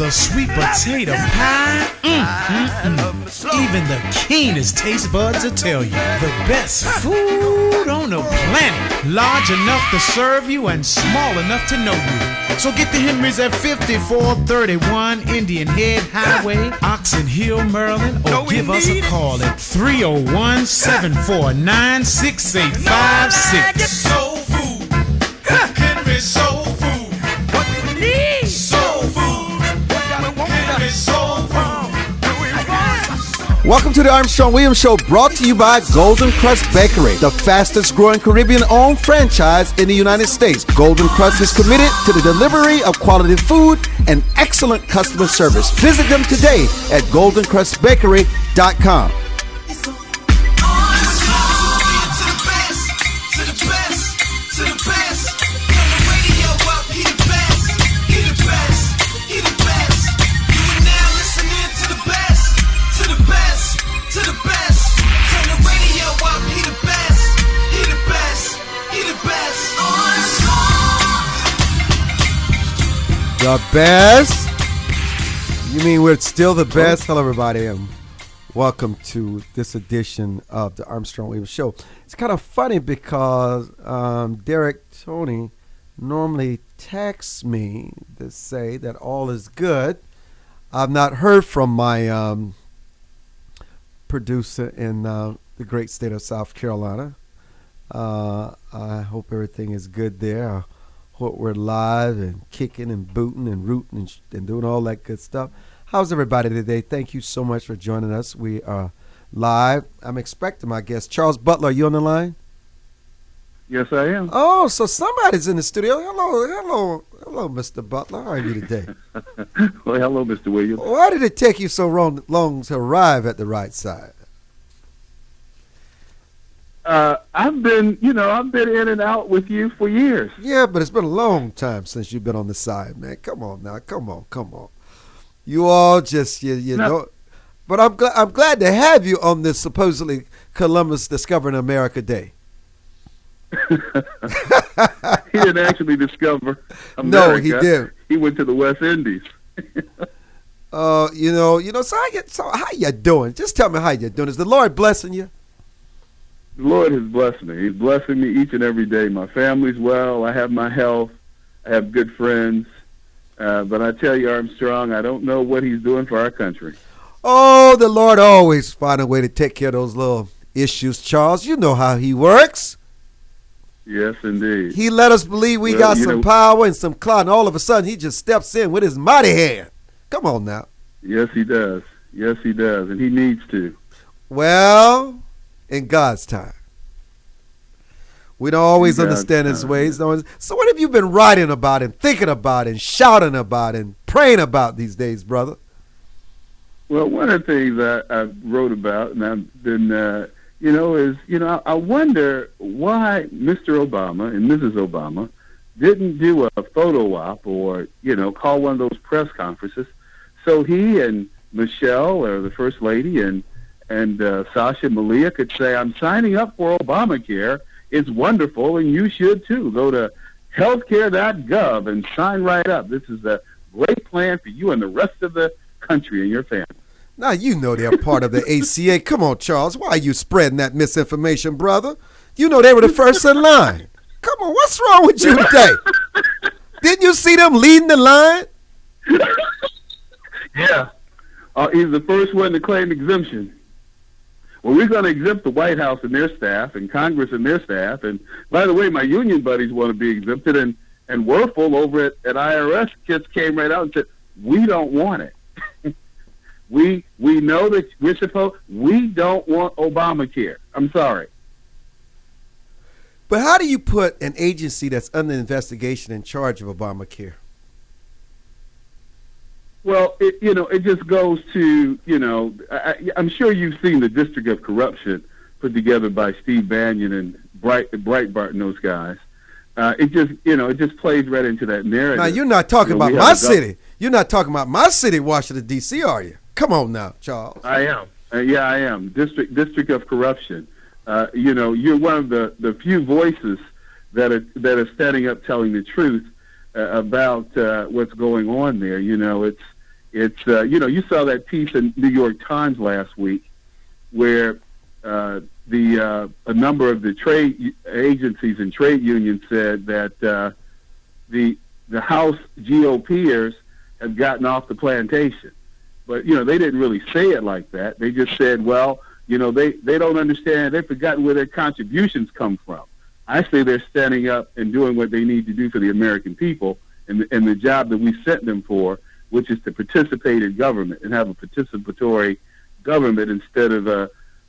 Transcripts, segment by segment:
the sweet potato pie. Even the keenest taste buds will tell you the best food on the planet. Large enough to serve you and small enough to know you. So get to Henry's at 5431 Indian Head Highway, Oxon Hill, Maryland, or give us a call at 301-749-6856. Soul food, Henry's soul food. What do we need? Soul food, Henry's soul food. Welcome to the Armstrong Williams Show, brought to you by Golden Crust Bakery, the fastest growing Caribbean-owned franchise in the United States. Golden Crust is committed to the delivery of quality food and excellent customer service. Visit them today at goldencrustbakery.com. The best? You mean we're still the best? Hello, everybody, and welcome to this edition of the Armstrong Williams Show. It's kind of funny because Derek Tony normally texts me to say that all is good. I've not heard from my producer in the great state of South Carolina. I hope everything is good there. We're live and kicking and booting and rooting and doing all that good stuff. How's everybody today? Thank you so much for joining us. We are live. I'm expecting my guest, Charles Butler. Are you on the line? Yes, I am. Oh, so somebody's in the studio. Hello, Mr. Butler. How are you today? Well, hello, Mr. Williams. Why did it take you so long to arrive at the right side? I've been in and out with you for years. Yeah, but it's been a long time since you've been on the side, man. Come on now, come on. You all just you know. But I'm glad to have you on this supposedly Columbus discovering America Day. He didn't actually discover America. No, he did. He went to the West Indies. So how you doing? Just tell me how you doing. Is the Lord blessing you? The Lord has blessed me. He's blessing me each and every day. My family's well. I have my health. I have good friends. But I tell you, Armstrong, I don't know what he's doing for our country. Oh, the Lord always find a way to take care of those little issues, Charles. You know how he works. Yes, indeed. He let us believe we got some power and some clout, and all of a sudden he just steps in with his mighty hand. Come on now. Yes, he does. Yes, he does. And he needs to. Well, in God's time. We don't always understand his ways. So what have you been writing about and thinking about and shouting about and praying about these days, brother? Well, one of the things I wrote about, and I've been, I wonder why Mr. Obama and Mrs. Obama didn't do a photo op or, call one of those press conferences so he and Michelle, or the First Lady, and Sasha Malia could say, I'm signing up for Obamacare. It's wonderful, and you should, too. Go to healthcare.gov and sign right up. This is a great plan for you and the rest of the country and your family. Now, you know they're part of the ACA. Come on, Charles. Why are you spreading that misinformation, brother? You know they were the first in line. Come on, what's wrong with you today? Didn't you see them leading the line? Yeah. He's the first one to claim exemption. Well, we're going to exempt the White House and their staff and Congress and their staff. And, by the way, my union buddies want to be exempted. And Werfel over at IRS just came right out and said, we don't want it. We know that we don't want Obamacare. I'm sorry. But how do you put an agency that's under investigation in charge of Obamacare? Well, it just goes to, I'm sure you've seen the District of Corruption put together by Steve Bannon and Breitbart and those guys. It just plays right into that narrative. Now, you're not talking about my city. You're not talking about my city, Washington, D.C., are you? Come on now, Charles. I am. Yeah, I am. District of Corruption. You're one of the few voices that are standing up telling the truth about what's going on there. It's you saw that piece in New York Times last week where a number of the trade agencies and trade unions said that the House GOPers have gotten off the plantation. But, they didn't really say it like that. They just said, well, they don't understand. They've forgotten where their contributions come from. I say they're standing up and doing what they need to do for the American people and the job that we sent them for, which is to participate in government and have a participatory government instead of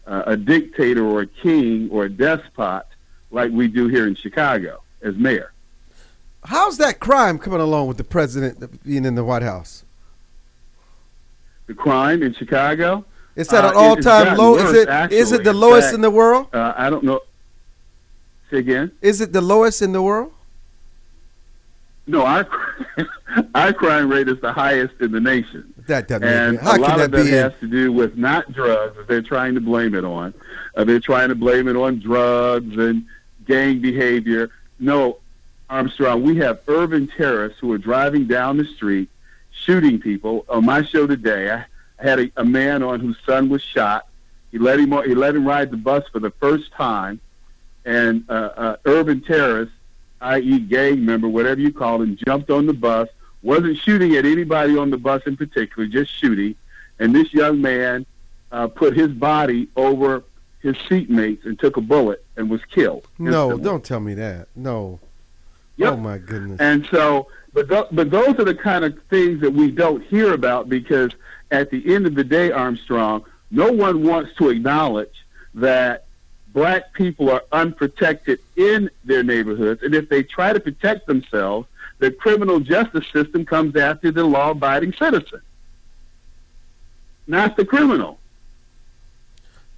a dictator or a king or a despot like we do here in Chicago as mayor. How's that crime coming along with the president being in the White House? The crime in Chicago? It's at an all-time low. Is it the lowest in the world? I don't know. Say again? Is it the lowest in the world? No, our crime rate is the highest in the nation. That doesn't and how a can lot that of that be? has to do with not drugs that they're trying to blame it on. They're trying to blame it on drugs and gang behavior. No, Armstrong, we have urban terrorists who are driving down the street, shooting people. On my show today, I had a man on whose son was shot. He let him ride the bus for the first time, and urban terrorists, i.e. gang member, whatever you call them, jumped on the bus, wasn't shooting at anybody on the bus in particular, just shooting. And this young man put his body over his seatmates and took a bullet and was killed. No, instantly. don't tell me that. No. Yep. Oh, my goodness. And so, but those are the kind of things that we don't hear about because at the end of the day, Armstrong, no one wants to acknowledge that black people are unprotected in their neighborhoods. And if they try to protect themselves, the criminal justice system comes after the law-abiding citizen, not the criminal.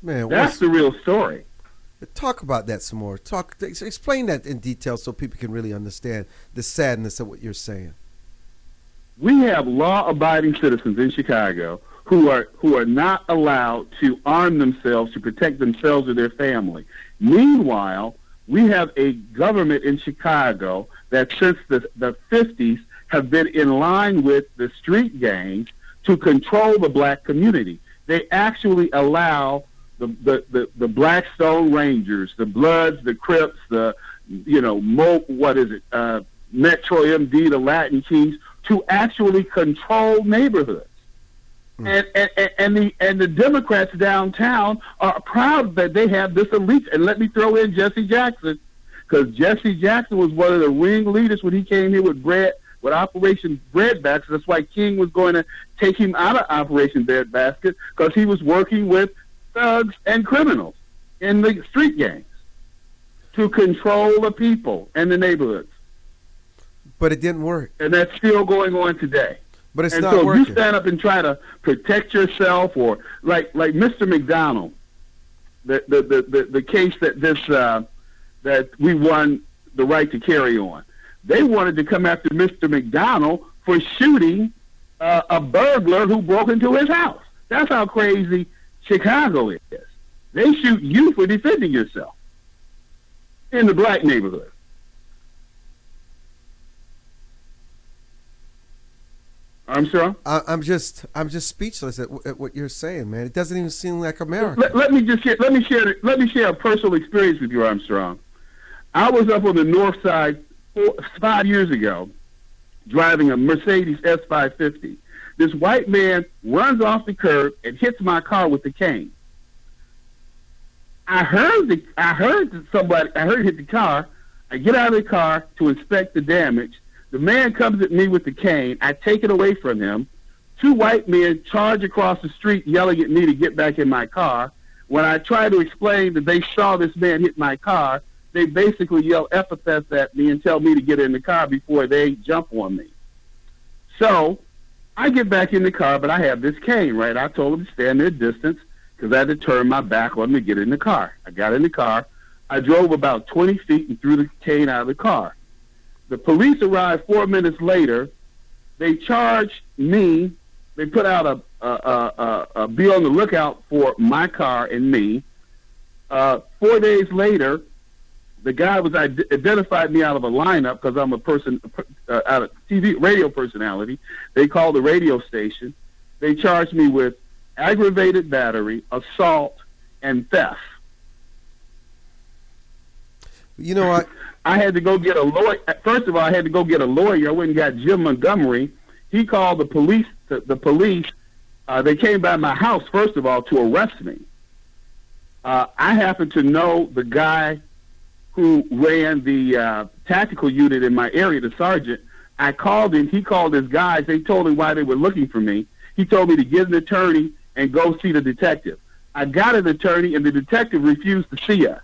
Man, that's the real story. Talk about that some more. Explain that in detail so people can really understand the sadness of what you're saying. We have law-abiding citizens in Chicago who are not allowed to arm themselves to protect themselves or their family. Meanwhile, we have a government in Chicago that since the 50s have been in line with the street gangs to control the black community. They actually allow the Blackstone Rangers, the Bloods, the Crips, Metro MD, the Latin Kings, to actually control neighborhoods. And the Democrats downtown are proud that they have this elite. And let me throw in Jesse Jackson, because Jesse Jackson was one of the ringleaders when he came here with Operation Breadbasket. That's why King was going to take him out of Operation Breadbasket, because he was working with thugs and criminals in the street gangs to control the people and the neighborhoods. But it didn't work. And that's still going on today. But it's and not so working. If you stand up and try to protect yourself, or like Mr. McDonald, the case that we won the right to carry on. They wanted to come after Mr. McDonald for shooting a burglar who broke into his house. That's how crazy Chicago is. They shoot you for defending yourself in the black neighborhood. Armstrong? I'm just speechless at what you're saying, man. It doesn't even seem like America. Let me share a personal experience with you, Armstrong. I was up on the north side 5 years ago, driving a Mercedes S550. This white man runs off the curb and hits my car with the cane. I heard it hit the car. I get out of the car to inspect the damage. The man comes at me with the cane. I take it away from him. Two white men charge across the street yelling at me to get back in my car. When I try to explain that they saw this man hit my car, they basically yell epithets at me and tell me to get in the car before they jump on me. So I get back in the car, but I have this cane, right? I told them to stand their distance because I had to turn my back on them to get in the car. I got in the car. I drove about 20 feet and threw the cane out of the car. The police arrived 4 minutes later. They charged me. They put out a be on the lookout for my car and me. 4 days later, The guy was identified me out of a lineup because I'm a person out of TV radio personality. They called the radio station. They charged me with aggravated battery, assault, and theft. You know what? I had to go get a lawyer. First of all, I had to go get a lawyer. I went and got Jim Montgomery. He called the police. The police. They came by my house, first of all, to arrest me. I happen to know the guy who ran the tactical unit in my area, the sergeant. I called him. He called his guys. They told him why they were looking for me. He told me to get an attorney and go see the detective. I got an attorney, and the detective refused to see us.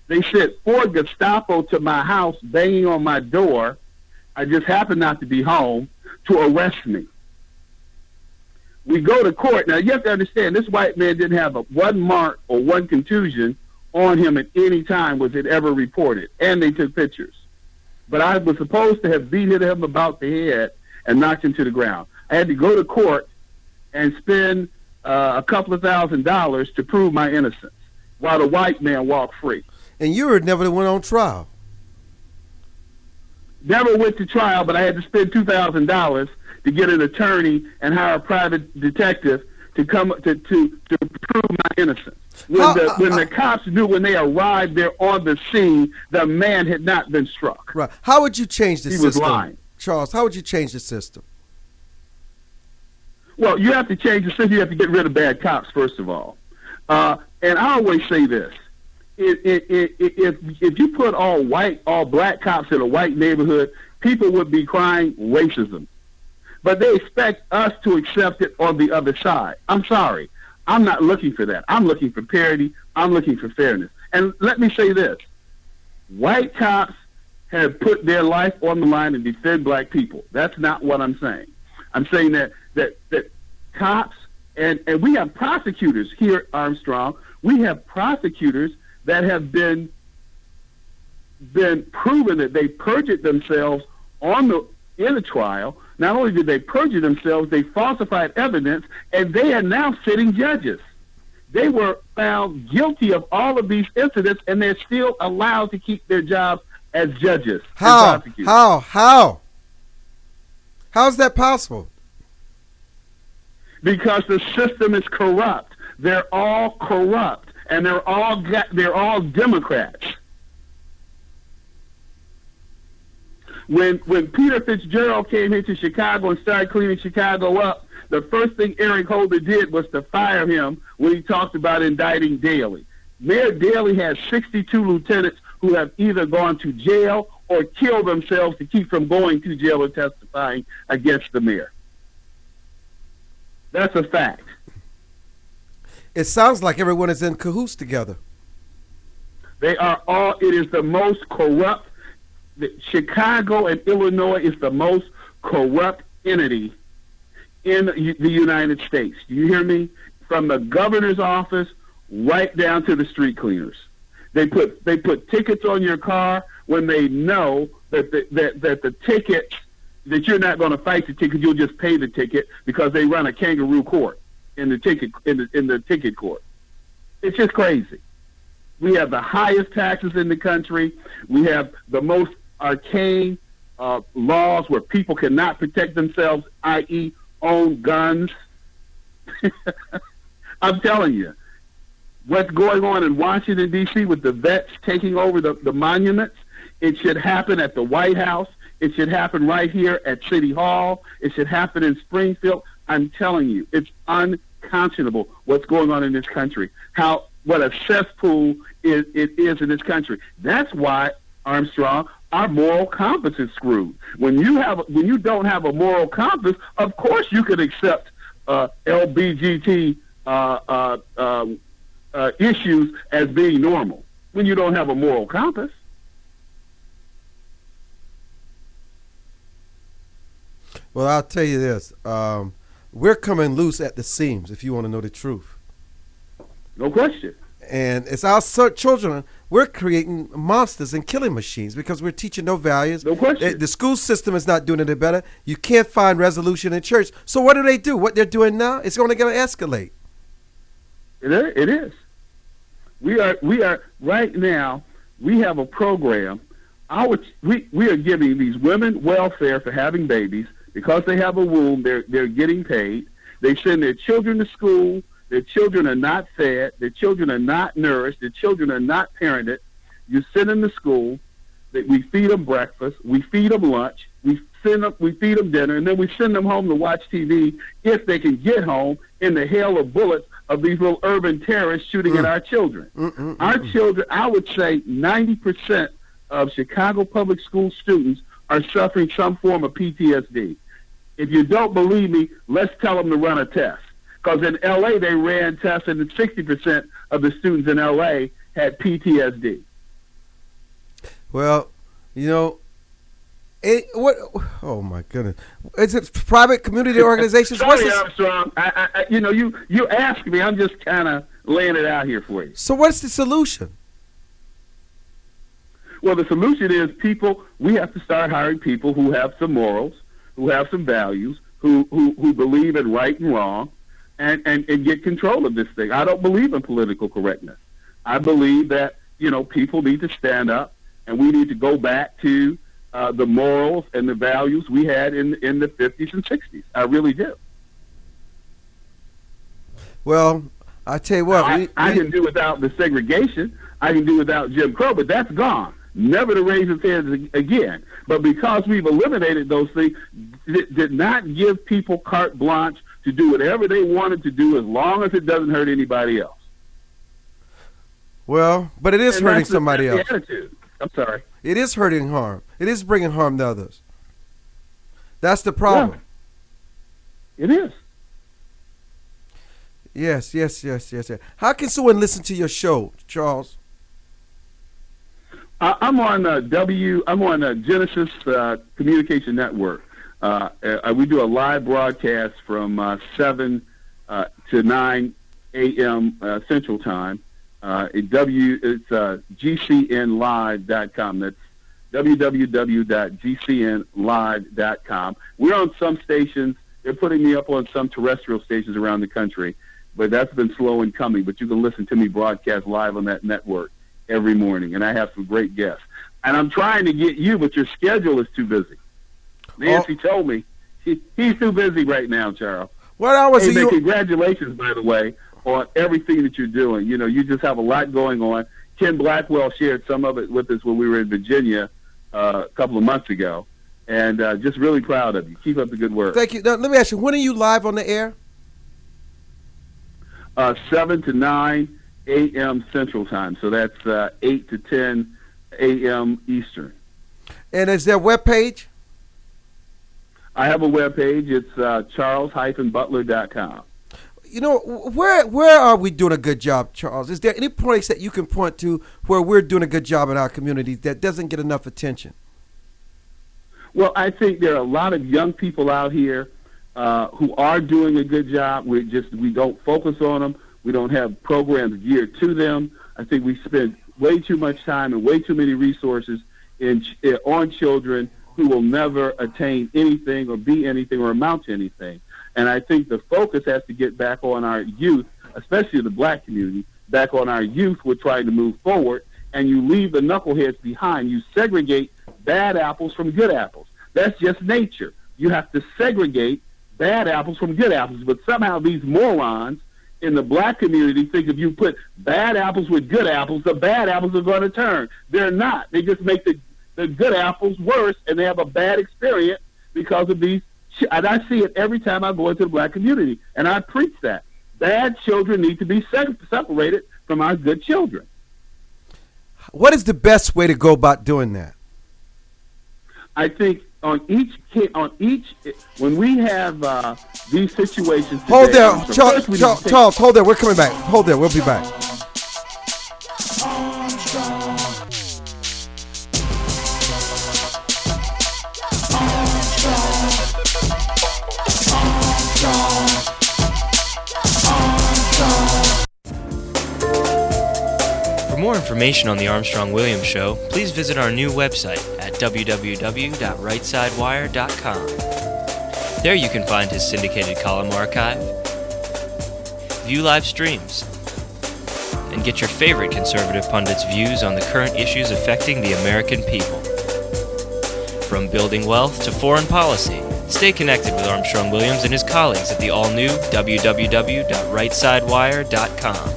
They sent 4 Gestapo to my house, banging on my door. I just happened not to be home, to arrest me. We go to court. Now, you have to understand, this white man didn't have one mark or one contusion on him at any time was it ever reported, and they took pictures. But I was supposed to have beaten him about the head and knocked him to the ground. I had to go to court and spend a couple of $1,000s to prove my innocence while the white man walked free. And you never went on trial. Never went to trial, but I had to spend $2,000 to get an attorney and hire a private detective to come to prove my innocence. When the cops knew when they arrived there on the scene, the man had not been struck. Right. How would you change the system? He was lying. Charles, how would you change the system? Well, you have to change the system. You have to get rid of bad cops, first of all. And I always say this. If you put all black cops in a white neighborhood, people would be crying racism. But they expect us to accept it on the other side. I'm sorry. I'm not looking for that. I'm looking for parity. I'm looking for fairness. And let me say this. White cops have put their life on the line to defend black people. That's not what I'm saying. I'm saying that cops, and we have prosecutors here at Armstrong, we have prosecutors that have been proven that they perjured themselves in a trial. Not only did they perjure themselves, they falsified evidence, and they are now sitting judges. They were found guilty of all of these incidents, and they're still allowed to keep their jobs as judges. How? How is that possible? Because the system is corrupt. They're all corrupt, and they're all Democrats. When Peter Fitzgerald came here to Chicago and started cleaning Chicago up, the first thing Eric Holder did was to fire him when he talked about indicting Daley. Mayor Daley has 62 lieutenants who have either gone to jail or killed themselves to keep from going to jail or testifying against the mayor. That's a fact. It sounds like everyone is in cahoots together. They are all, it is the most corrupt. Chicago and Illinois is the most corrupt entity in the United States. Do you hear me? From the governor's office right down to the street cleaners. They put tickets on your car when they know that the ticket, that you're not going to fight the ticket, you'll just pay the ticket because they run a kangaroo court in the ticket court. It's just crazy. We have the highest taxes in the country. We have the most arcane laws where people cannot protect themselves, i.e. own guns. I'm telling you, what's going on in Washington, D.C. with the vets taking over the monuments, it should happen at the White House. It should happen right here at City Hall. It should happen in Springfield. I'm telling you, it's unconscionable what's going on in this country. What a cesspool it is in this country. That's why, Armstrong, our moral compass is screwed. When you don't have a moral compass, of course you could accept LBGT issues as being normal. When you don't have a moral compass. Well, I'll tell you this. We're coming loose at the seams, if you want to know the truth. No question. And it's our children. We're creating monsters and killing machines because we're teaching no values. No question. The school system is not doing any better. You can't find resolution in church. So what do? What they're doing now, it's only going to escalate. It is. We are right now. we have a program. We are giving these women welfare for having babies because they have a womb. They're getting paid. They send their children to school. Their children are not fed. Their children are not nourished. Their children are not parented. You send them to school. We feed them breakfast. We feed them lunch. We feed them dinner, and then we send them home to watch TV if they can get home in the hail of bullets of these little urban terrorists shooting at our children. Our children, I would say 90% of Chicago public school students are suffering some form of PTSD. If you don't believe me, let's tell them to run a test. Because in L.A., they ran tests, and 60% of the students in L.A. had PTSD. Well, you know, oh my goodness, is it private community organizations? Sorry, Armstrong. You asked me. I'm just kind of laying it out here for you. So what's the solution? Well, the solution is we have to start hiring people who have some morals, who have some values, who believe in right and wrong, and get control of this thing. I don't believe in political correctness. I believe that, people need to stand up, and we need to go back to the morals and the values we had in the 50s and 60s. I really do. Well, I tell you what. I can do without the segregation. I can do without Jim Crow, but that's gone. Never to raise its head again. But because we've eliminated those things, it did not give people carte blanche to do whatever they wanted to do as long as it doesn't hurt anybody else. Well, but it is hurting somebody else. The attitude. I'm sorry. It is hurting harm. It is bringing harm to others. That's the problem. Yeah. It is. Yes. How can someone listen to your show, Charles? I'm on Genesis Communication Network. We do a live broadcast from 7 to 9 a.m. Central Time. It's GCNlive.com. That's www.gcnlive.com. We're on some stations. They're putting me up on some terrestrial stations around the country, but that's been slow in coming. But you can listen to me broadcast live on that network every morning, and I have some great guests. And I'm trying to get you, but your schedule is too busy. Nancy told me he's too busy right now, Charles. What hours are you? Congratulations, by the way, on everything that you're doing. You just have a lot going on. Ken Blackwell shared some of it with us when we were in Virginia a couple of months ago, and just really proud of you. Keep up the good work. Thank you. Now, let me ask you, when are you live on the air? 7 to 9 a.m. Central Time, so that's 8 to 10 a.m. Eastern. And is there a webpage? I have a webpage. It's charles-butler.com. Where are we doing a good job, Charles? Is there any place that you can point to where we're doing a good job in our community that doesn't get enough attention? Well, I think there are a lot of young people out here who are doing a good job. We don't focus on them. We don't have programs geared to them. I think we spend way too much time and way too many resources on children who will never attain anything or be anything or amount to anything. And I think the focus has to get back on our youth, especially the black community, back on our youth. We're trying to move forward, and you leave the knuckleheads behind. You segregate bad apples from good apples. That's just nature. You have to segregate bad apples from good apples. But somehow these morons in the black community think if you put bad apples with good apples, the bad apples are going to turn. They're not. They just make the good apples worse, and they have a bad experience because of these. And I see it every time I go into the black community, and I preach that. Bad children need to be separated from our good children. What is the best way to go about doing that? I think when we have these situations today, hold there, Charles, hold there. We're coming back. Hold there. We'll be back. For more information on the Armstrong-Williams Show, please visit our new website at www.rightsidewire.com. There you can find his syndicated column archive, view live streams, and get your favorite conservative pundits' views on the current issues affecting the American people. From building wealth to foreign policy, stay connected with Armstrong Williams and his colleagues at the all-new www.rightsidewire.com.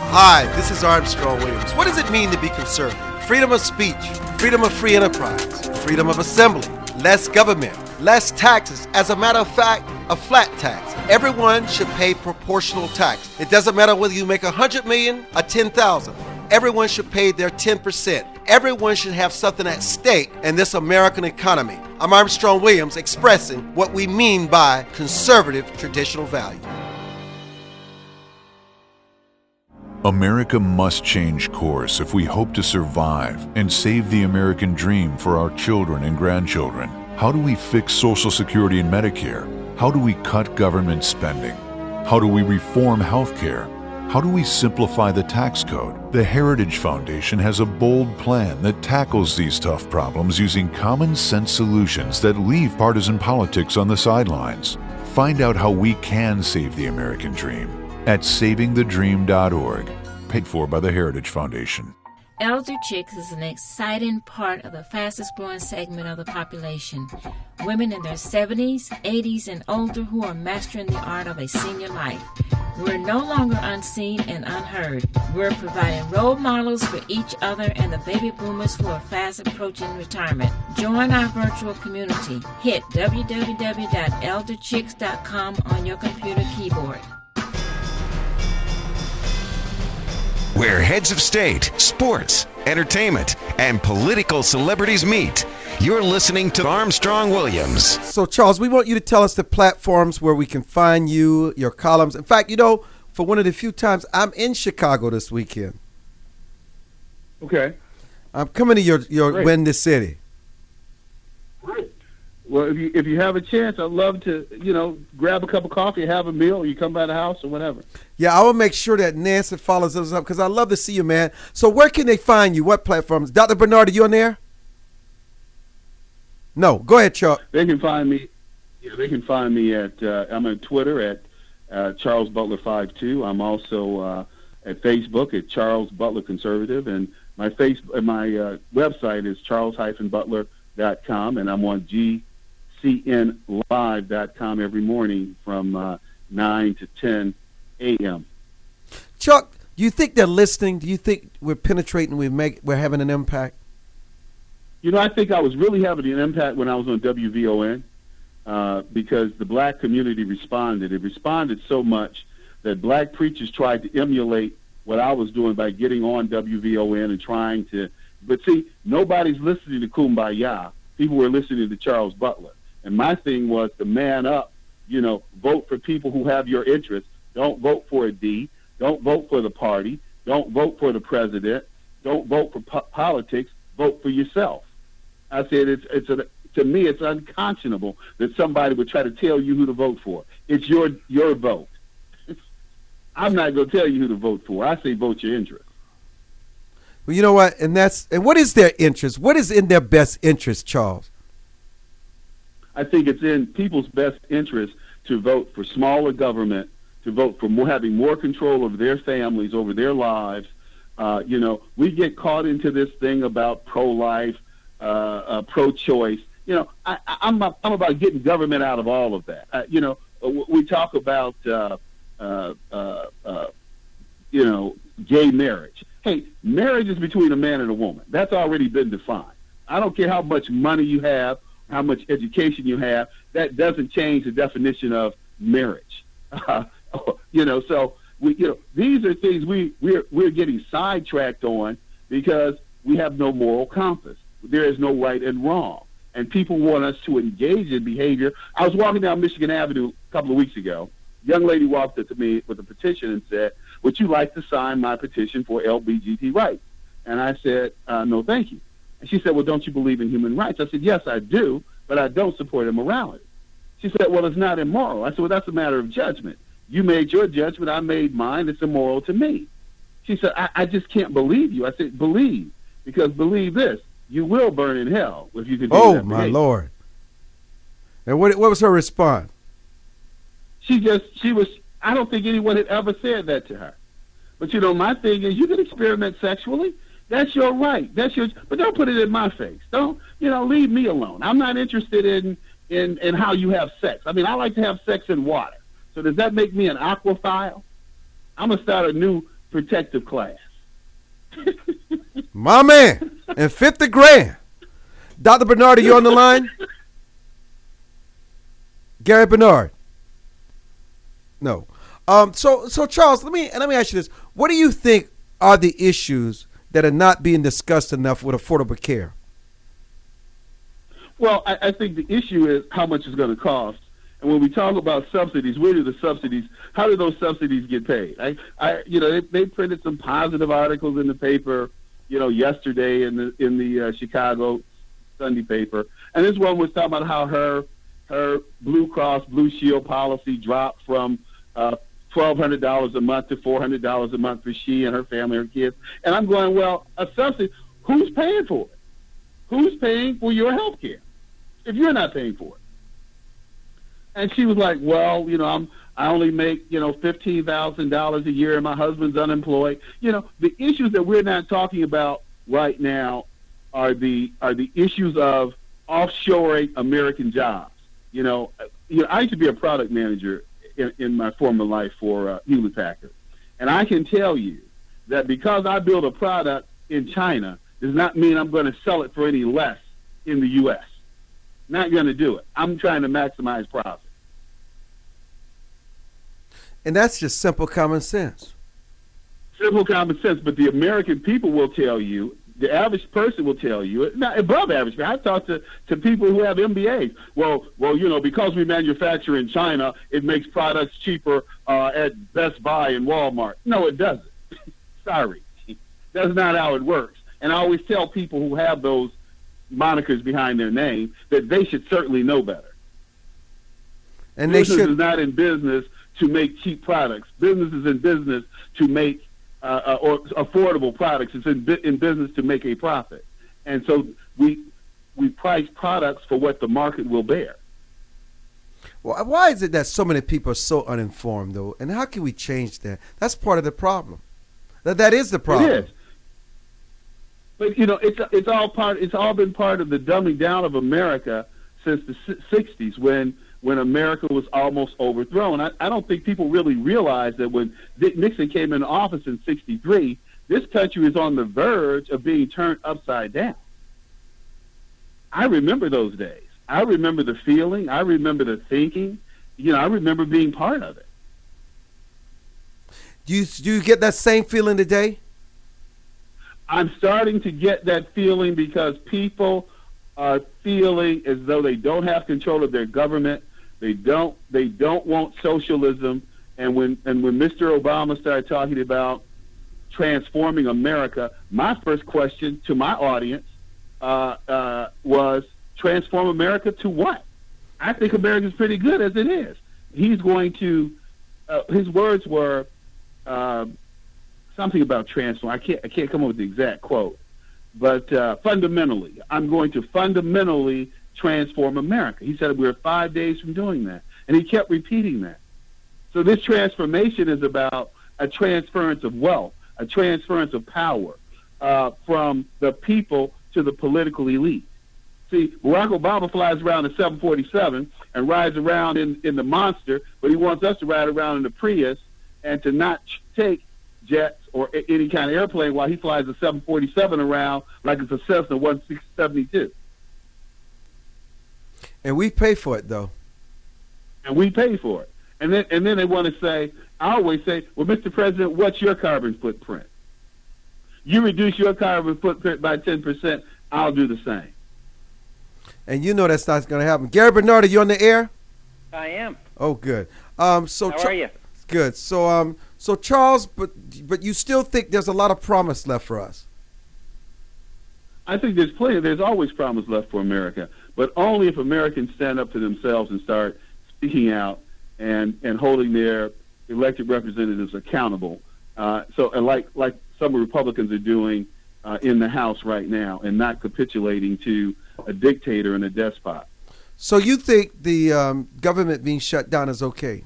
Hi, this is Armstrong Williams. What does it mean to be conservative? Freedom of speech, freedom of free enterprise, freedom of assembly, less government, less taxes. As a matter of fact, a flat tax. Everyone should pay proportional tax. It doesn't matter whether you make $100 million or $10,000. Everyone should pay their 10%. Everyone should have something at stake in this American economy. I'm Armstrong Williams expressing what we mean by conservative traditional value. America must change course if we hope to survive and save the American dream for our children and grandchildren. How do we fix Social Security and Medicare? How do we cut government spending? How do we reform health care? How do we simplify the tax code? The Heritage Foundation has a bold plan that tackles these tough problems using common sense solutions that leave partisan politics on the sidelines. Find out how we can save the American dream at savingthedream.org, paid for by the Heritage Foundation. Elder chicks is an exciting part of the fastest growing segment of the population. Women in their 70s, 80s, and older who are mastering the art of a senior life. We're no longer unseen and unheard. We're providing role models for each other and the baby boomers who are fast approaching retirement. Join our virtual community. Hit www.elderchicks.com on your computer keyboard. Where heads of state, sports, entertainment, and political celebrities meet. You're listening to Armstrong Williams. So, Charles, we want you to tell us the platforms where we can find you, your columns. In fact, for one of the few times, I'm in Chicago this weekend. Okay. I'm coming to your Great. Win This City. Great. Well, if you have a chance, I'd love to, grab a cup of coffee, have a meal, or you come by the house or whatever. Yeah, I will make sure that Nancy follows us up because I love to see you, man. So where can they find you? What platforms? Dr. Barnard, are you on there? No. Go ahead, Chuck. They can find me. Yeah, they can find me at. I'm on Twitter at Charles Butler 52. I'm also at Facebook at Charles Butler Conservative, and my website is charles-butler.com, and I'm on GCNlive.com every morning from 9 to 10 a.m. Chuck, do you think they're listening? Do you think we're penetrating? We're having an impact? I think I was really having an impact when I was on WVON because the black community responded. It responded so much that black preachers tried to emulate what I was doing by getting on WVON and trying to. But see, nobody's listening to Kumbaya. People were listening to Charles Butler. And my thing was to man up, vote for people who have your interests. Don't vote for a D. Don't vote for the party. Don't vote for the president. Don't vote for politics. Vote for yourself. I said to me, it's unconscionable that somebody would try to tell you who to vote for. It's your vote. I'm not going to tell you who to vote for. I say vote your interest. Well, you know what? And what is their interest? What is in their best interest, Charles? I think it's in people's best interest to vote for smaller government, to vote for having more control over their families, over their lives. We get caught into this thing about pro-life, pro-choice. I'm about getting government out of all of that. We talk about, gay marriage. Hey, marriage is between a man and a woman. That's already been defined. I don't care how much money you have, how much education you have. That doesn't change the definition of marriage. So these are things we're getting sidetracked on because we have no moral compass. There is no right and wrong, and people want us to engage in behavior. I was walking down Michigan Avenue a couple of weeks ago. A young lady walked up to me with a petition and said, "Would you like to sign my petition for LGBT rights?" And I said, "No, thank you." And she said, "Well, don't you believe in human rights?" I said, "Yes, I do, but I don't support immorality." She said, "Well, it's not immoral." I said, "Well, that's a matter of judgment. You made your judgment, I made mine. It's immoral to me." She said, I just can't believe you. I said, "Believe, because believe this, you will burn in hell if you continue that my behavior." Lord. And what was her response? She was, I don't think anyone had ever said that to her. But my thing is, you can experiment sexually. That's your right. But don't put it in my face. Don't, leave me alone. I'm not interested in how you have sex. I mean, I like to have sex in water. So does that make me an aquaphile? I'm gonna start a new protective class. My man, and 50 grand. Dr. Barnard, are you on the line? Gary Barnard. No. So Charles, let me ask you this. What do you think are the issues that are not being discussed enough with affordable care? Well, I think the issue is how much it's going to cost. And when we talk about subsidies, where do the subsidies? How do those subsidies get paid? They printed some positive articles in the paper, yesterday in the Chicago Sunday paper, and this one was talking about how her Blue Cross Blue Shield policy dropped from $1,200 a month to $400 a month for she and her family, her kids. And I'm going, well, a subsidy, who's paying for it? Who's paying for your health care if you're not paying for it? And she was like, well, I only make, $15,000 a year and my husband's unemployed. The issues that we're not talking about right now are the issues of offshoring American jobs. I used to be a product manager in my former life for Hewlett Packard. And I can tell you that because I build a product in China does not mean I'm going to sell it for any less in the U.S. Not going to do it. I'm trying to maximize profit. And that's just simple common sense. Simple common sense, but the American people will tell you, the average person will tell you, not above average. I talk to people who have MBAs. Well, because we manufacture in China, it makes products cheaper at Best Buy and Walmart. No, it doesn't. Sorry. That's not how it works. And I always tell people who have those monikers behind their name that they should certainly know better. And business is not in business to make cheap products. Business is in business to make or affordable products. It's in business to make a profit. And so we price products for what the market will bear. Well, why is it that so many people are so uninformed, though? And how can we change that? That's part of the problem. That is the problem. It is. But it's all been part of the dumbing down of America since the '60s when America was almost overthrown. I don't think people really realize that when Dick Nixon came into office in '63, this country is on the verge of being turned upside down. I remember those days. I remember the feeling. I remember the thinking. I remember being part of it. Do you get that same feeling today? I'm starting to get that feeling because people are feeling as though they don't have control of their government. They don't want socialism. And when Mr. Obama started talking about transforming America, my first question to my audience was, transform America to what? I think America's pretty good as it is. He's going to, his words were something about transform. I can't come up with the exact quote, but fundamentally, I'm going to fundamentally transform America. He said we're 5 days from doing that, and he kept repeating that. So this transformation is about a transference of wealth, a transference of power from the people to the political elite. See, Barack Obama flies around in 747 and rides around in the Monster, but he wants us to ride around in the Prius and to not take jets or any kind of airplane while he flies a 747 around like it's a Cessna 1672. And we pay for it, though. And we pay for it. And then they want to say, I always say, well, Mr. President, what's your carbon footprint? You reduce your carbon footprint by 10%, I'll do the same. And that's not going to happen. Gary Barnard, are you on the air? I am. Oh, good. How are you? Good. So Charles, but you still think there's a lot of promise left for us? I think there's always promise left for America, but only if Americans stand up to themselves and start speaking out and holding their elected representatives accountable. Like some Republicans are doing in the House right now, and not capitulating to a dictator and a despot. So you think the government being shut down is okay?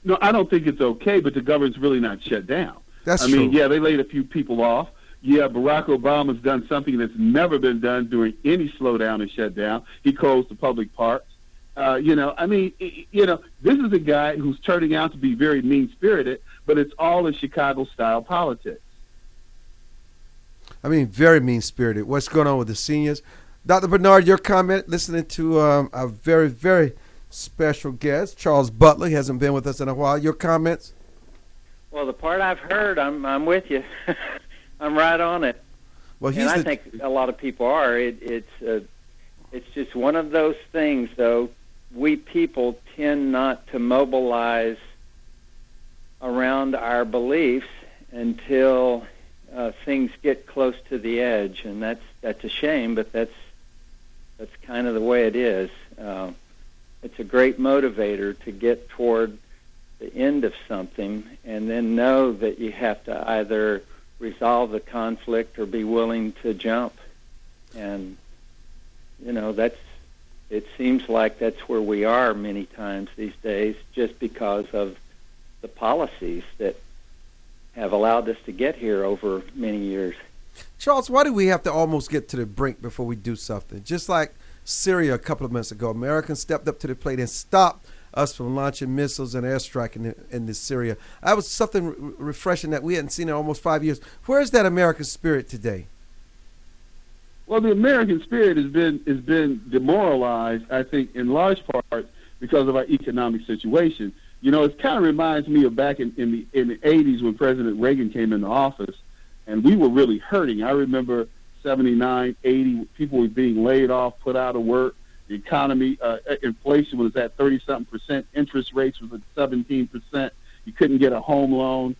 No, I don't think it's okay, but the government's really not shut down. That's I true. mean, yeah, they laid a few people off. Yeah, Barack Obama's done something that's never been done during any slowdown and shutdown. He closed the public parks. This is a guy who's turning out to be very mean-spirited, but it's all in Chicago-style politics. I mean, very mean-spirited. What's going on with the seniors? Dr. Barnard, your comment, listening to a very, very special guest, Charles Butler. He hasn't been with us in a while. Your comments? Well, the part I've heard, I'm with you. I'm right on it. Well, I think a lot of people are. It's just one of those things, though. We people tend not to mobilize around our beliefs until things get close to the edge, and that's a shame, but that's kind of the way it is. It's a great motivator to get toward the end of something and then know that you have to either resolve the conflict or be willing to jump. And, it seems like that's where we are many times these days, just because of the policies that have allowed us to get here over many years. Charles, why do we have to almost get to the brink before we do something? Just like Syria a couple of minutes ago, Americans stepped up to the plate and stopped us from launching missiles and airstriking in Syria. That was something refreshing that we hadn't seen in almost 5 years. Where is that American spirit today? Well, the American spirit has been demoralized, I think, in large part because of our economic situation. It kind of reminds me of back in the 80s when President Reagan came into office, and we were really hurting. I remember 79, 80, people were being laid off, put out of work. The economy, inflation was at 30-something%. Interest rates was at 17%. You couldn't get a home loan.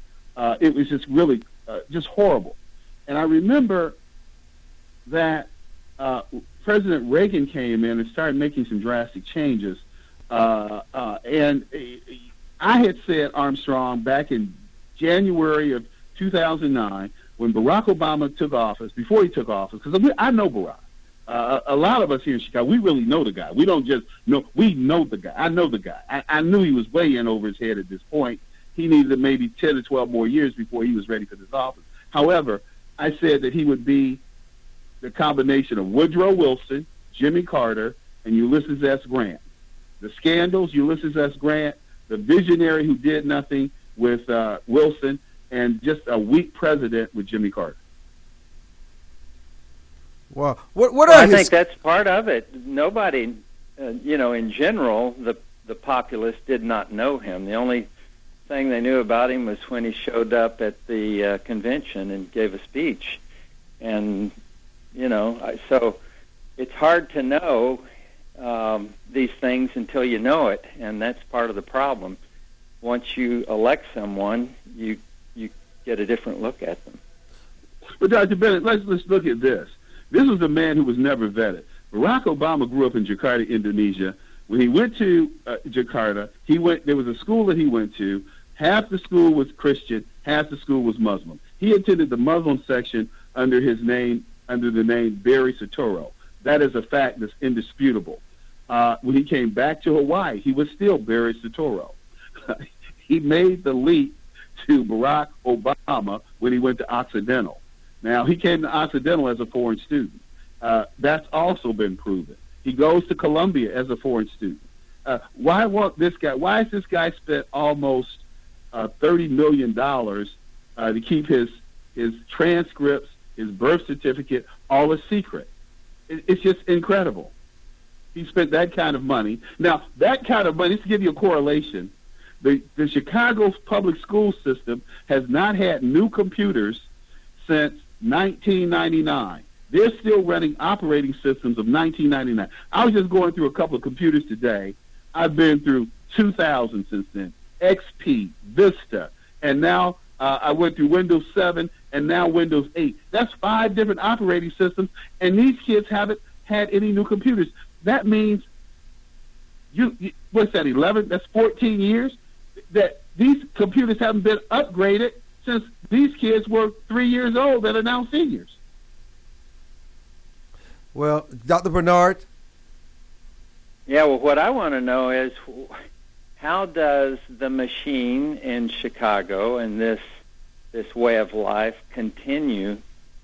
It was just really just horrible. And I remember that President Reagan came in and started making some drastic changes. And I had said, Armstrong, back in January of 2009, when Barack Obama took office, before he took office, because I know Barack. A lot of us here in Chicago, we really know the guy. We don't just know, we know the guy. I know the guy. I knew he was way in over his head at this point. He needed maybe 10 or 12 more years before he was ready for this office. However, I said that he would be the combination of Woodrow Wilson, Jimmy Carter, and Ulysses S. Grant. The scandals, Ulysses S. Grant, the visionary who did nothing with Wilson, and just a weak president with Jimmy Carter. Well, what are I think that's part of it. Nobody, in general, the populace did not know him. The only thing they knew about him was when he showed up at the convention and gave a speech. And, so it's hard to know these things until you know it, and that's part of the problem. Once you elect someone, you get a different look at them. But Dr. Bennett, let's look at this. This was a man who was never vetted. Barack Obama grew up in Jakarta, Indonesia. When he went to Jakarta, there was a school that he went to. Half the school was Christian, half the school was Muslim. He attended the Muslim section under the name Barry Soetoro. That is a fact that's indisputable. When he came back to Hawaii, he was still Barry Soetoro. He made the leap to Barack Obama when he went to Occidental. Now, he came to Occidental as a foreign student. That's also been proven. He goes to Columbia as a foreign student. Why has this guy spent almost $30 million to keep his transcripts, his birth certificate, all a secret? It's just incredible. He spent that kind of money. Now, that kind of money, just to give you a correlation, the Chicago public school system has not had new computers since 1999. They're still running operating systems of 1999. I was just going through a couple of computers today. I've been through 2000 since then, XP, Vista, and now I went through Windows 7 and now Windows 8. That's 5 different operating systems, and these kids haven't had any new computers. That means, what's that, 11? That's 14 years that these computers haven't been upgraded since these kids were 3 years old that are now seniors. Well, Dr. Barnard? Yeah, well, what I want to know is how does the machine in Chicago and this way of life continue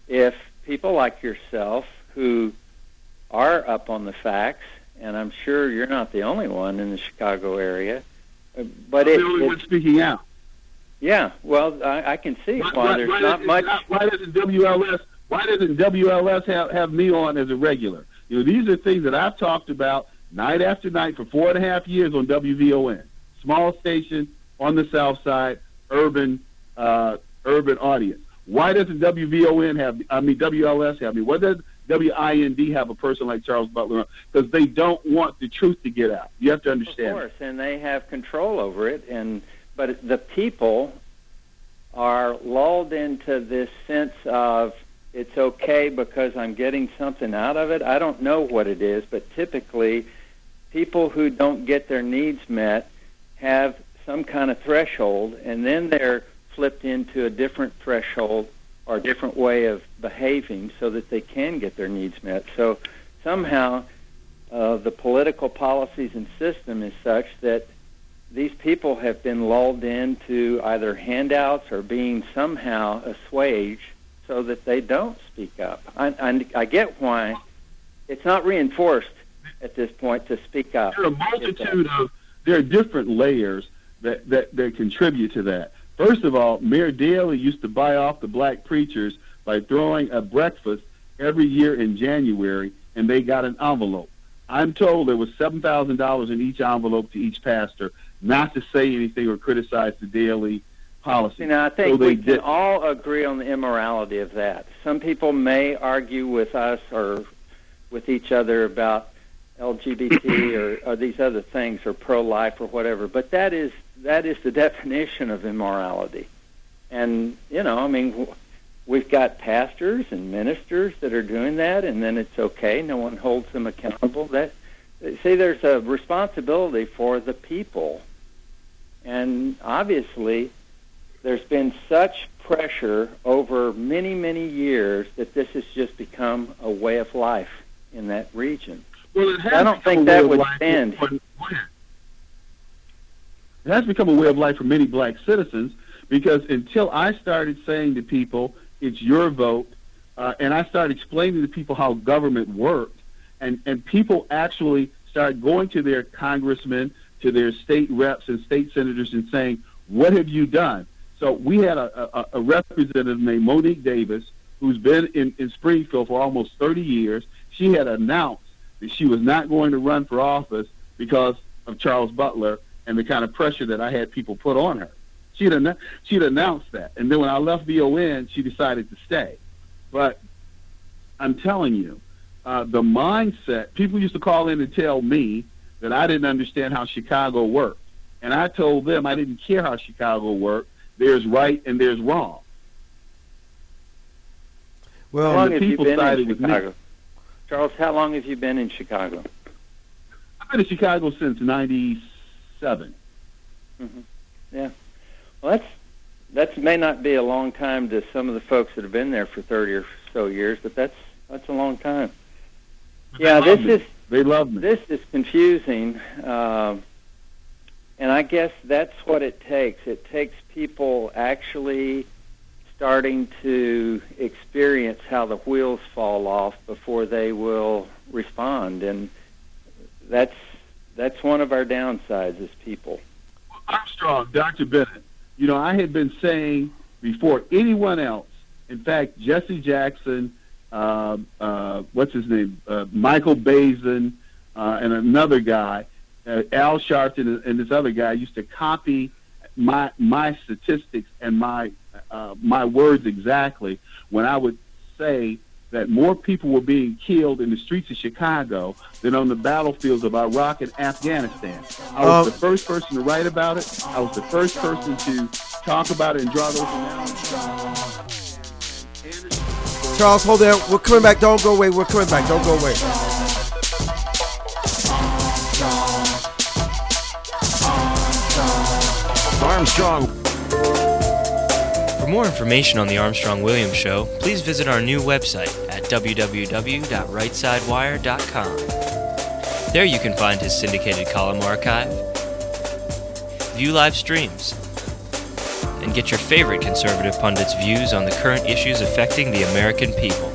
if people like yourself who are up on the facts, and I'm sure you're not the only one in the Chicago area, but I'm the only one speaking out. Yeah, well, I can see why there's not much. Why doesn't WLS have me on as a regular? You know, these are things that I've talked about night after night for 4.5 years on WVON. Small station on the South Side, urban audience. Why doesn't WLS have me? Why does WIND have a person like Charles Butler? Because they don't want the truth to get out. You have to understand. Of course, and they have control over it, but the people are lulled into this sense of it's okay because I'm getting something out of it. I don't know what it is, but typically people who don't get their needs met have some kind of threshold, and then they're flipped into a different threshold or a different way of behaving so that they can get their needs met. So somehow the political policies and system is such that these people have been lulled into either handouts or being somehow assuaged so that they don't speak up. I get why it's not reinforced at this point to speak up. There are different layers that contribute to that. First of all, Mayor Daley used to buy off the black preachers by throwing a breakfast every year in January, and they got an envelope. I'm told there was $7,000 in each envelope to each pastor, not to say anything or criticize the Daley policy. Now, I think we can all agree on the immorality of that. Some people may argue with us or with each other about LGBT or these other things or pro-life or whatever, but that is the definition of immorality. And, you know, I mean, we've got pastors and ministers that are doing that, and then it's okay. No one holds them accountable. There's a responsibility for the people. And obviously, there's been such pressure over many, many years that this has just become a way of life in that region. Well, I don't think that would stand. It has become a way of life for many black citizens because until I started saying to people, it's your vote, and I started explaining to people how government worked, and people actually started going to their congressmen, to their state reps and state senators and saying, what have you done? So we had a representative named Monique Davis who's been in Springfield for almost 30 years. She had announced that she was not going to run for office because of Charles Butler and the kind of pressure that I had people put on her. She'd announced that. And then when I left VON, she decided to stay. But I'm telling you, the mindset, people used to call in and tell me that I didn't understand how Chicago worked. And I told them I didn't care how Chicago worked. There's right and there's wrong. Well, how long have you been in Chicago? Charles, how long have you been in Chicago? I've been in Chicago since 97. Mm-hmm. Yeah. Well, that may not be a long time to some of the folks that have been there for 30 or so years, but that's a long time. They love me. This is confusing, and I guess that's what it takes. It takes people actually starting to experience how the wheels fall off before they will respond, and that's one of our downsides as people. Armstrong, Dr. Bennett, you know, I had been saying before anyone else, in fact, Jesse Jackson, what's his name, Michael Bazin, and another guy, Al Sharpton, and this other guy used to copy my statistics and my words exactly when I would say that more people were being killed in the streets of Chicago than on the battlefields of Iraq and Afghanistan. I was the first person to write about it. I was the first person to talk about it and draw those analogies. Charles, hold there. We're coming back. Don't go away. We're coming back. Don't go away. Armstrong. For more information on the Armstrong-Williams Show, please visit our new website at www.rightsidewire.com. There you can find his syndicated column archive, view live streams, and get your favorite conservative pundits' views on the current issues affecting the American people.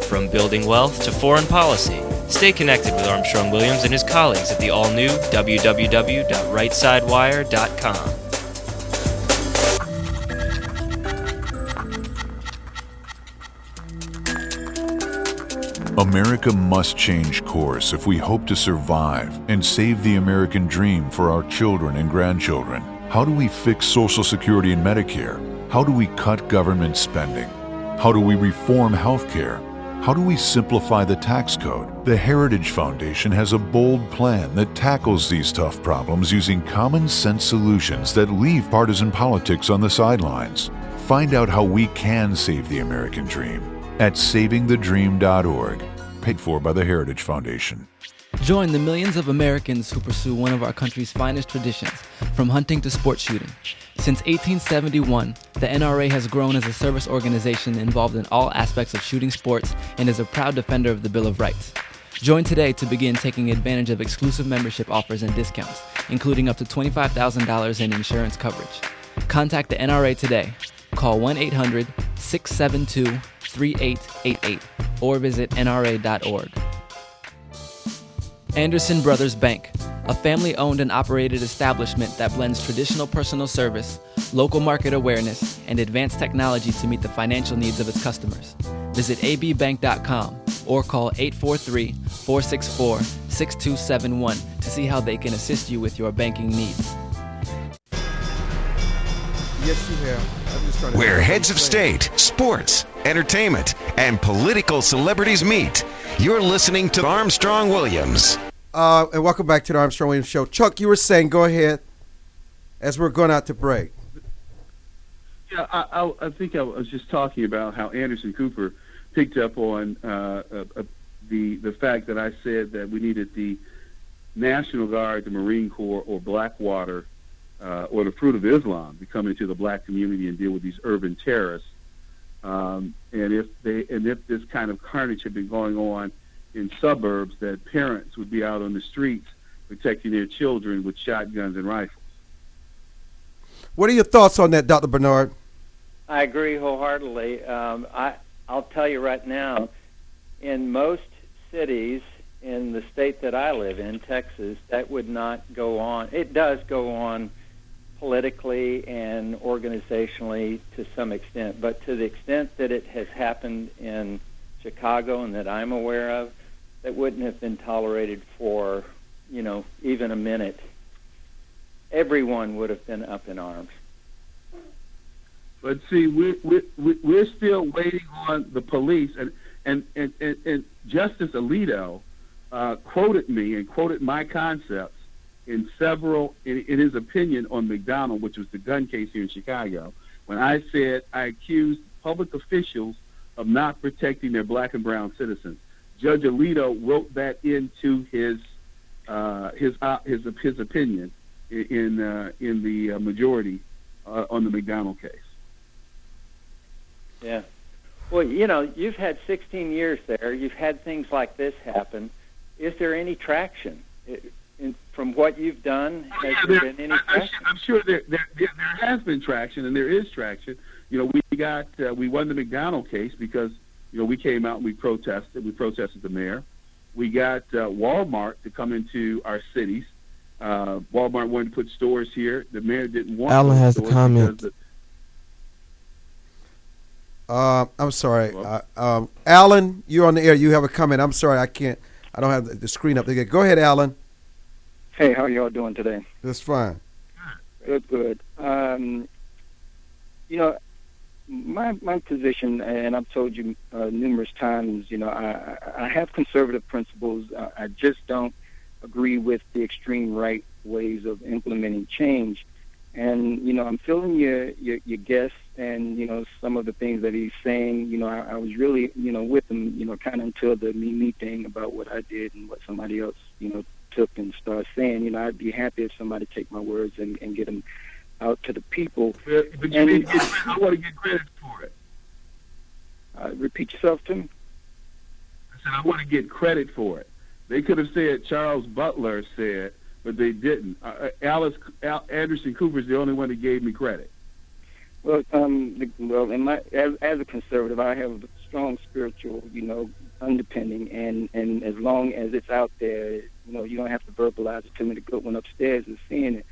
From building wealth to foreign policy, stay connected with Armstrong Williams and his colleagues at the all-new www.rightsidewire.com. America must change course if we hope to survive and save the American dream for our children and grandchildren. How do we fix Social Security and Medicare? How do we cut government spending? How do we reform health care? How do we simplify the tax code? The Heritage Foundation has a bold plan that tackles these tough problems using common sense solutions that leave partisan politics on the sidelines. Find out how we can save the American dream at savingthedream.org, paid for by the Heritage Foundation. Join the millions of Americans who pursue one of our country's finest traditions, from hunting to sport shooting. Since 1871, the NRA has grown as a service organization involved in all aspects of shooting sports and is a proud defender of the Bill of Rights. Join today to begin taking advantage of exclusive membership offers and discounts, including up to $25,000 in insurance coverage. Contact the NRA today. Call 1-800-672-3888 or visit nra.org. Anderson Brothers Bank, a family-owned and operated establishment that blends traditional personal service, local market awareness, and advanced technology to meet the financial needs of its customers. Visit abbank.com or call 843-464-6271 to see how they can assist you with your banking needs. Yes, you have. I'm just trying to Where heads of state, sports, entertainment, and political celebrities meet. You're listening to Armstrong Williams. And welcome back to the Armstrong Williams Show. Chuck, you were saying, go ahead, as we're going out to break. Yeah, I think I was just talking about how Anderson Cooper picked up on the fact that I said that we needed the National Guard, the Marine Corps, or Blackwater, or the Fruit of Islam to come into the black community and deal with these urban terrorists. And if this kind of carnage had been going on in suburbs, that parents would be out on the streets protecting their children with shotguns and rifles. What are your thoughts on that, Dr. Barnard? I agree wholeheartedly. I'll tell you right now, in most cities in the state that I live in, Texas, that would not go on. It does go on politically and organizationally to some extent, but to the extent that it has happened in Chicago and that I'm aware of, that wouldn't have been tolerated for, even a minute. Everyone would have been up in arms. But see, we're still waiting on the police, and Justice Alito quoted me and quoted my concepts in his opinion on McDonald, which was the gun case here in Chicago, when I said I accused public officials of not protecting their black and brown citizens. Judge Alito wrote that into his opinion in the majority on the McDonald case. Yeah. Well, you've had 16 years there. You've had things like this happen. Is there any traction? From what you've done, has there been any traction? I'm sure there has been traction, and there is traction. We won the McDonald case because, we came out and we protested. We protested the mayor. We got Walmart to come into our cities. Walmart wanted to put stores here. The mayor didn't want. Alan has a comment. I'm sorry. Alan, you're on the air. You have a comment. I'm sorry. I don't have the screen up there. Go ahead, Alan. Hey, how y'all doing today? That's fine. Good. My position, and I've told you numerous times, I have conservative principles. I just don't agree with the extreme right ways of implementing change. And, I'm feeling your guest and, some of the things that he's saying. I was really, with him, kind of until the me thing about what I did and what somebody else, took and started saying. I'd be happy if somebody take my words and get them out to the people. But I want to get credit for it. Repeat yourself to me. I said I want to get credit for it. They could have said Charles Butler said but they didn't. Anderson Cooper's the only one that gave me credit. Well, as a conservative, I have a strong spiritual, underpinning, and as long as it's out there, you don't have to verbalize it to me. The good one upstairs is seeing it.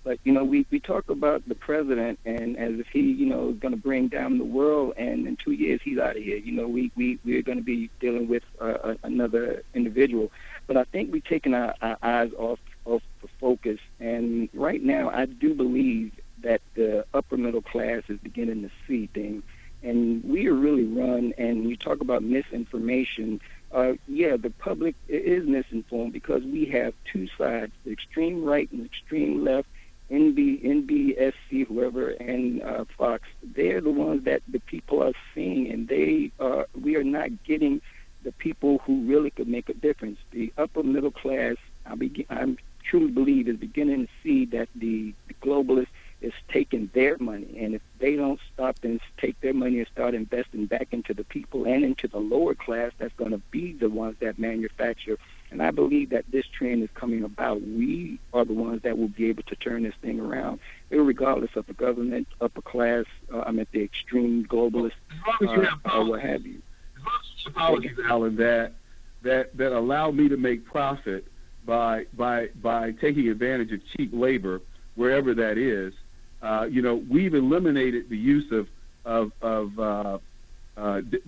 But, we talk about the president and as if he, is going to bring down the world, and in 2 years he's out of here. We're going to be dealing with another individual. But I think we're taking our eyes off the focus. And right now, I do believe that the upper middle class is beginning to see things. And we are really run, and you talk about misinformation. The public is misinformed because we have two sides, the extreme right and the extreme left, NBSC, whoever, and Fox. They're the ones that the people are seeing, and we are not getting the people who really could make a difference. The upper middle class, I truly believe, is beginning to see that the globalists is taking their money, and if they don't stop and take their money and start investing back into the people and into the lower class, that's going to be the ones that manufacture. And I believe that this trend is coming about. We are the ones that will be able to turn this thing around, regardless of the government, upper class, the extreme globalist, or what have you. Apologies, Alan, that allow me to make profit by taking advantage of cheap labor wherever that is. We've eliminated the use of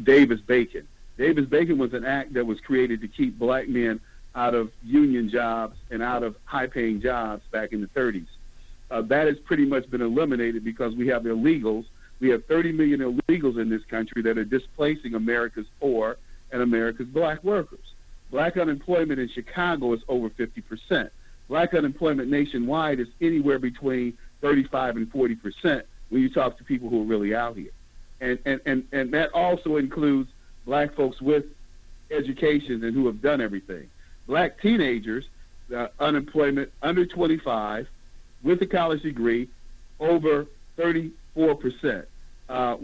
Davis-Bacon. Davis-Bacon was an act that was created to keep black men out of union jobs and out of high-paying jobs back in the 30s. That has pretty much been eliminated because we have illegals. We have 30 million illegals in this country that are displacing America's poor and America's black workers. Black unemployment in Chicago is over 50%. Black unemployment nationwide is anywhere between 35 and 40% when you talk to people who are really out here. And that also includes black folks with education and who have done everything. Black teenagers, unemployment under 25 with a college degree, over 34%.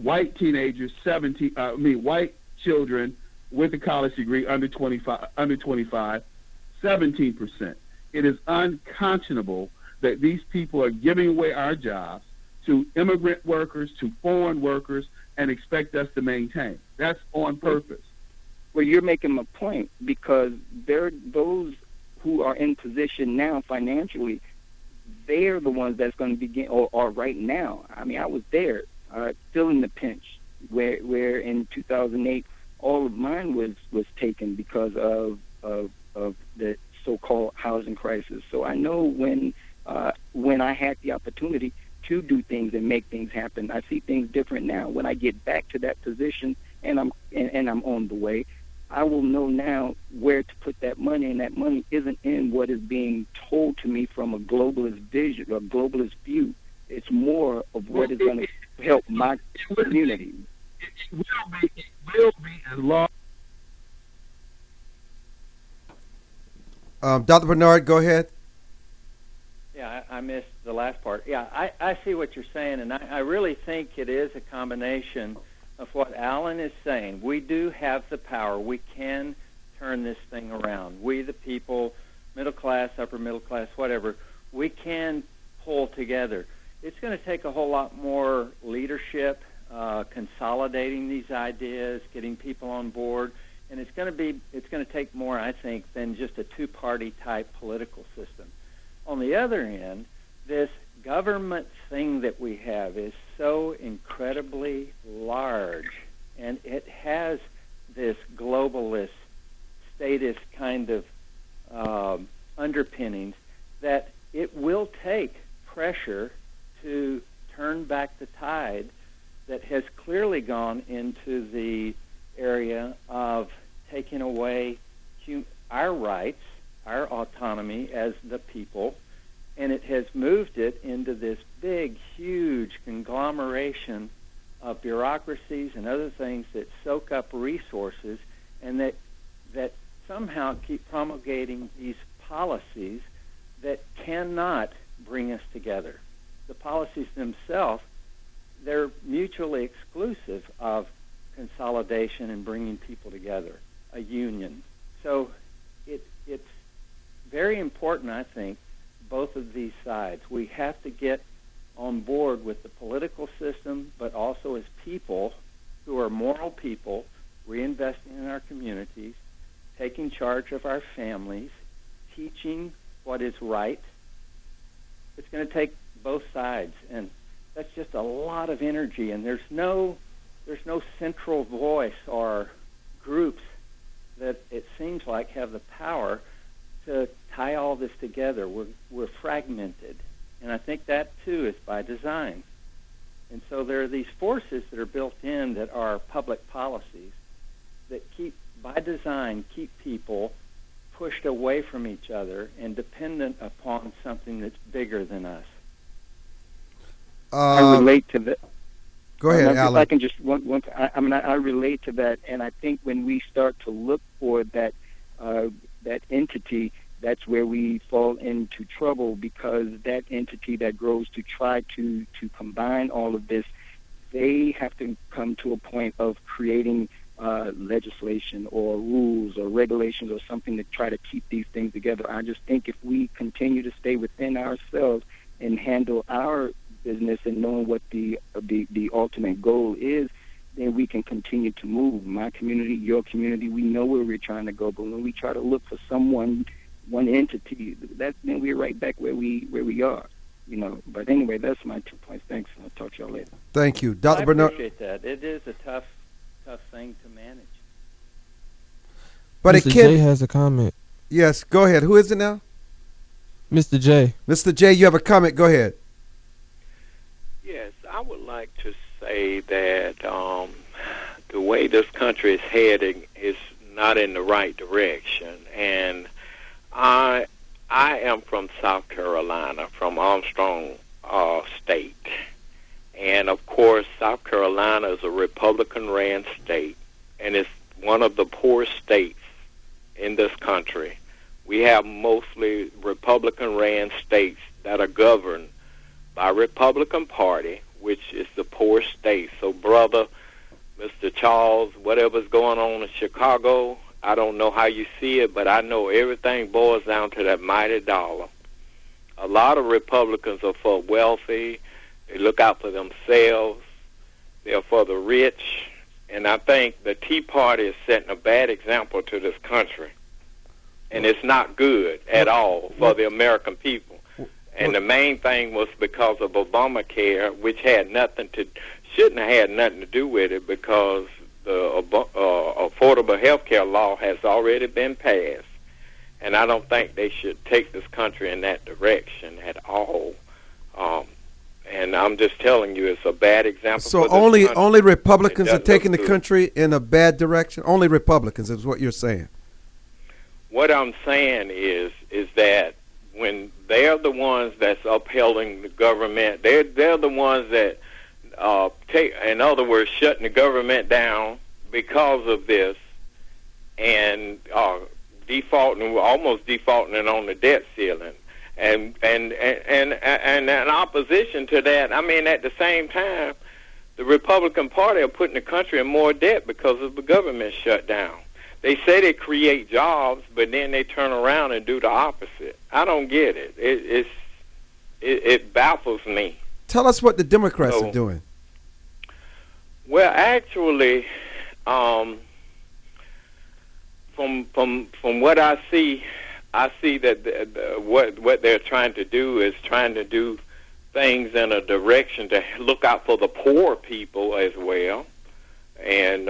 White teenagers, white children with a college degree under 25, 17%. It is unconscionable that these people are giving away our jobs to immigrant workers, to foreign workers, and expect us to maintain. That's on purpose. Well, you're making a point because those who are in position now financially, they're the ones that's going to begin, or right now. I was there, feeling the pinch, where in 2008, all of mine was taken because of the so-called housing crisis. So I know when I had the opportunity to do things and make things happen, I see things different now. When I get back to that position and I'm on the way, I will know now where to put that money, and that money isn't in what is being told to me from a globalist vision, a globalist view. It's more of what is going to help my community. It will be as long. Dr. Barnard, go ahead. Yeah, I missed the last part. Yeah, I see what you're saying, and I really think it is a combination of what Alan is saying. We do have the power. We can turn this thing around. We, the people, middle class, upper middle class, whatever, we can pull together. It's going to take a whole lot more leadership, consolidating these ideas, getting people on board, and it's going to take more, I think, than just a two-party type political system. On the other end, this government thing that we have is so incredibly large, and it has this globalist, statist kind of underpinnings that it will take pressure to turn back the tide that has clearly gone into the area of taking away our rights, our autonomy as the people, and it has moved it into this big, huge conglomeration of bureaucracies and other things that soak up resources and that somehow keep promulgating these policies that cannot bring us together. The policies themselves, they're mutually exclusive of consolidation and bringing people together, a union. So it's very important, I think, both of these sides. We have to get on board with the political system, but also as people who are moral people, reinvesting in our communities, taking charge of our families, teaching what is right. It's going to take both sides, and that's just a lot of energy, and there's no central voice or groups that it seems like have the power to tie all this together. We're fragmented, and I think that too is by design. And so there are these forces that are built in that are public policies that by design keep people pushed away from each other and dependent upon something that's bigger than us. I relate to that. Go ahead, Alan. If I can just I relate to that, and I think when we start to look for that entity, that's where we fall into trouble, because that entity that grows to try to combine all of this, they have to come to a point of creating legislation or rules or regulations or something to try to keep these things together. I just think if we continue to stay within ourselves and handle our business and knowing what the ultimate goal is, then we can continue to move. My community, your community, we know where we're trying to go, but when we try to look for one entity, then we're right back where we are. But anyway, that's my 2 points. Thanks. I'll talk to y'all later. Thank you, Dr. Barnard. I appreciate that. It is a tough thing to manage. But Mr. J has a comment. Yes, go ahead. Who is it now? Mr. J. Mr. J, you have a comment. Go ahead. Yes, I would like to say that the way this country is heading is not in the right direction. And I am from South Carolina, from Armstrong State. And, of course, South Carolina is a Republican-ran state, and it's one of the poorest states in this country. We have mostly Republican-ran states that are governed by Republican Party, which is the poorest state. So, brother, Mr. Charles, whatever's going on in Chicago, I don't know how you see it, but I know everything boils down to that mighty dollar. A lot of Republicans are for wealthy. They look out for themselves. They're for the rich. And I think the Tea Party is setting a bad example to this country. And it's not good at all for the American people. And the main thing was because of Obamacare, which shouldn't have had nothing to do with it, because the Affordable Health Care law has already been passed. And I don't think they should take this country in that direction at all. And I'm just telling you, it's a bad example. So only Republicans are taking the country in a bad direction? Only Republicans is what you're saying? What I'm saying is that when they're the ones that's upholding the government, they're the ones that in other words, shutting the government down because of this, and almost defaulting on the debt ceiling. And in opposition to that, I mean, at the same time, the Republican Party are putting the country in more debt because of the government shutdown. They say they create jobs, but then they turn around and do the opposite. I don't get it. It baffles me. Tell us what the Democrats are doing. Well, actually, from what I see that what they're trying to do is trying to do things in a direction to look out for the poor people as well, and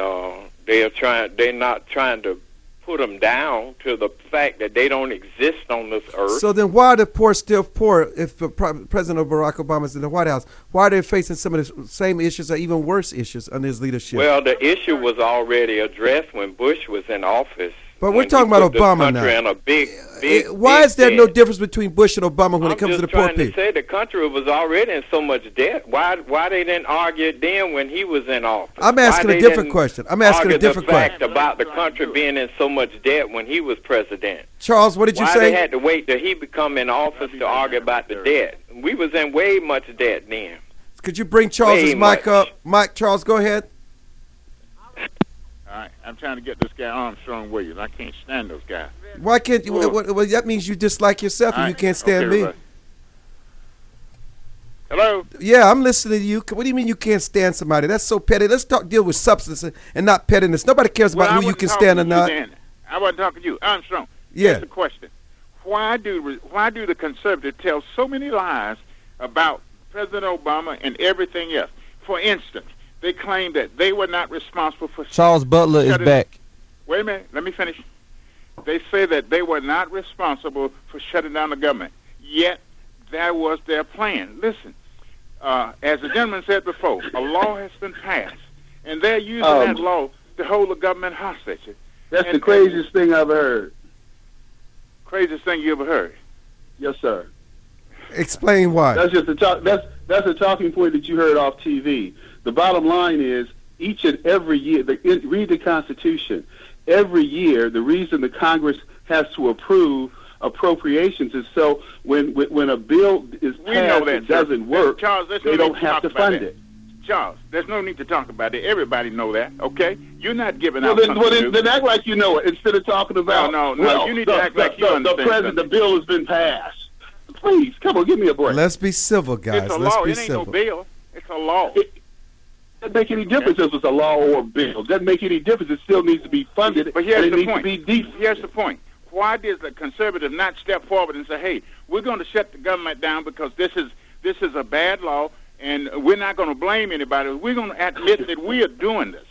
they're not trying to put them down to the fact that they don't exist on this earth. So then why are the poor still poor if President Barack Obama is in the White House? Why are they facing some of the same issues or even worse issues under his leadership? Well, the issue was already addressed when Bush was in office. But we're talking about Obama now. In a big why is there no difference between Bush and Obama when it comes to the poor people? I'm just trying to say the country was already in so much debt. Why they didn't argue it then when he was in office? I'm asking a different question. I'm asking a different question. The fact about the country being in so much debt when he was president. Charles, what did you say? Why they had to wait till he become in office to argue about the debt? We was in way much debt then. Could you bring Charles's mic up? Mike, Charles, go ahead. All right, I'm trying to get this guy Armstrong Williams. I can't stand those guys. Why can't you? Well, that means you dislike yourself and you can't stand me. Hello? Yeah, I'm listening to you. What do you mean you can't stand somebody? That's so petty. Let's deal with substance and not pettiness. Nobody cares about who you can stand or not. I wasn't talking to you. Armstrong, yeah. Here's the question. Why do the conservatives tell so many lies about President Obama and everything else? For instance, they claim that they were not responsible for... Charles Butler is back. Wait a minute. Let me finish. They say that they were not responsible for shutting down the government. Yet, that was their plan. Listen, as the gentleman said before, a law has been passed, and they're using that law to hold the government hostage. That's the craziest thing I've heard. Craziest thing you ever heard? Yes, sir. Explain why. That's just that's a talking point that you heard off TV. The bottom line is, each and every year, read the Constitution. Every year, the reason the Congress has to approve appropriations is so when a bill is passed and doesn't work, Charles, they don't have to fund it. Charles, there's no need to talk about it. Everybody know that, okay? You're not giving out something new. Then act like you know it instead of talking about... No, you need to act like you understand the bill has been passed. Please, come on, give me a break. Let's be civil, guys. It's a Let's law. be It ain't civil. no bill. It's a law. It doesn't make any difference if it's a law or a bill. It doesn't make any difference. It still needs to be funded. But here's the needs point. To be deep. Here's the point. Why does the conservative not step forward and say, hey, we're going to shut the government down because this is a bad law, and we're not going to blame anybody. We're going to admit that we are doing this.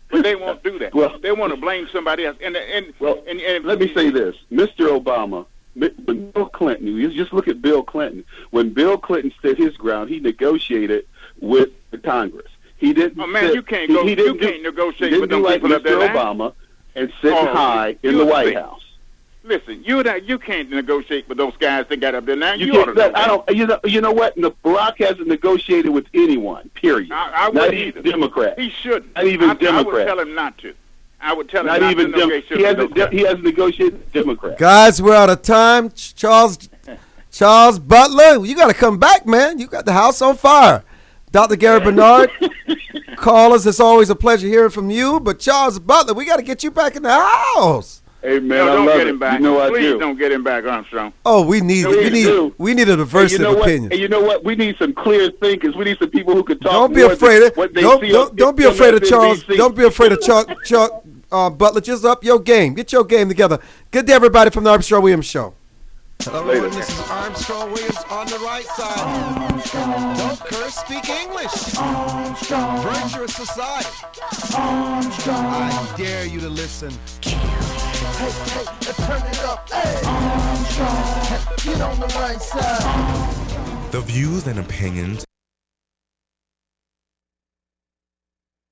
But they won't do that. Well, they want to blame somebody else. And let me say this. Mr. Obama, when Bill Clinton, you just look at Bill Clinton. When Bill Clinton stood his ground, he negotiated with the Congress. He didn't. Oh man, you can't negotiate with them like people up there. Mr. Obama and sit high in the White House. Listen, you can't negotiate with those guys that got up there now. You ought to know that. You know what? Barack hasn't negotiated with anyone. Period. I not even Democrat. He shouldn't. Not even Democrat. I would tell him not to. I would tell him not not even to negotiate. He hasn't negotiated with Democrat. Guys, we're out of time. Charles Butler, you got to come back, man. You got the house on fire. Dr. Gary Barnard, callers, it's always a pleasure hearing from you. But Charles Butler, we got to get you back in the house. Hey man, don't get him back. You know Please don't get him back, Armstrong. Oh, we need a diversity of opinions. And you know what? We need some clear thinkers. We need some people who can talk. Don't be afraid. Don't be afraid of Charles. Don't be afraid of Chuck Butler. Just up your game. Get your game together. Good day, everybody, from the Armstrong Williams Show. Hello, everyone. This is Armstrong Williams on the right side. Armstrong. Don't curse, speak English. Armstrong. Virtuous society. Armstrong. I dare you to listen. Hey, turn it up. Hey. Armstrong. Get on the right side. The views and opinions